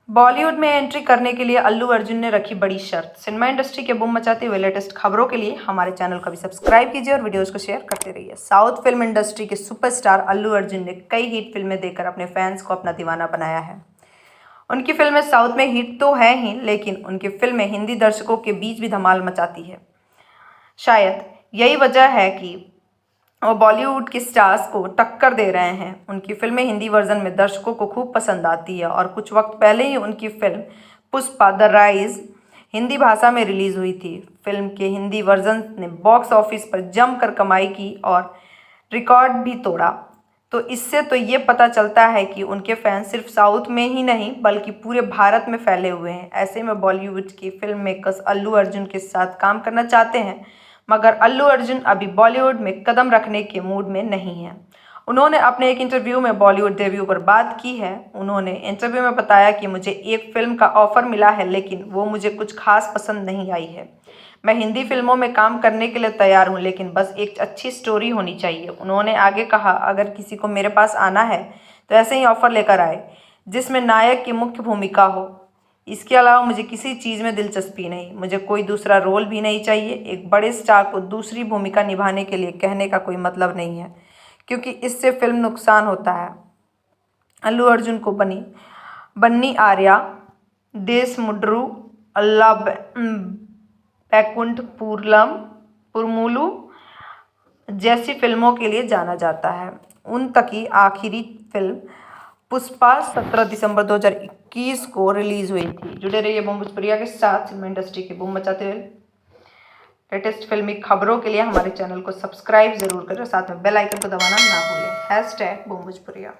बॉलीवुड में एंट्री करने के लिए अल्लू अर्जुन ने रखी बड़ी शर्त। सिनेमा इंडस्ट्री के बूम मचाते हुए लेटेस्ट खबरों के लिए हमारे चैनल को भी सब्सक्राइब कीजिए और वीडियोस को शेयर करते रहिए। साउथ फिल्म इंडस्ट्री के सुपरस्टार अल्लू अर्जुन ने कई हिट फिल्में देकर अपने फैंस को अपना दीवाना बनाया है। उनकी फिल्में साउथ में हिट तो है ही, लेकिन उनकी फिल्में हिंदी दर्शकों के बीच भी धमाल मचाती है। शायद यही वजह है कि वो बॉलीवुड के स्टार्स को टक्कर दे रहे हैं। उनकी फिल्में हिंदी वर्जन में दर्शकों को खूब पसंद आती है और कुछ वक्त पहले ही उनकी film Pushpa the rise Hindi भाषा में रिलीज हुई थी। फिल्म के हिंदी वर्जन ने बॉक्स ऑफिस पर जमकर कमाई की और रिकॉर्ड भी तोड़ा। तो इससे तो ये पता चलता है कि उनके फैंस सिर्फ साउथ में ही नहीं बल्कि पूरे भारत में फैले हुए हैं। ऐसे में बॉलीवुड की फिल्म मेकर्स अल्लू अर्जुन के साथ काम करना चाहते हैं, मगर अल्लू अर्जुन अभी बॉलीवुड में कदम रखने के मूड में नहीं है। उन्होंने अपने एक इंटरव्यू में बॉलीवुड डेब्यू पर बात की है। उन्होंने इंटरव्यू में बताया कि मुझे एक फिल्म का ऑफर मिला है, लेकिन वो मुझे कुछ खास पसंद नहीं आई है। मैं हिंदी फिल्मों में काम करने के लिए तैयार हूँ, लेकिन बस एक अच्छी स्टोरी होनी चाहिए। उन्होंने आगे कहा, अगर किसी को मेरे पास आना है तो ऐसे ही ऑफर लेकर आए जिसमें नायक की मुख्य भूमिका हो। इसके अलावा मुझे किसी चीज़ में दिलचस्पी नहीं, मुझे कोई दूसरा रोल भी नहीं चाहिए। एक बड़े स्टार को दूसरी भूमिका निभाने के लिए कहने का कोई मतलब नहीं है, क्योंकि इससे फिल्म नुकसान होता है। अल्लू अर्जुन को बन्नी आर्या, देशमुंड्रू, अल्ला पुरमुलु जैसी फिल्मों के लिए जाना जाता है। उन तक की आखिरी फिल्म पुष्पा 17 दिसंबर 2021 को रिलीज हुई थी। जुड़े रहिए बूम भोजपुरिया के साथ। फिल्म इंडस्ट्री के बूम मचाते हुए लेटेस्ट फिल्मी खबरों के लिए हमारे चैनल को सब्सक्राइब जरूर करें, साथ में बेल आइकन को दबाना ना भूलें। #बूम भोजपुरिया।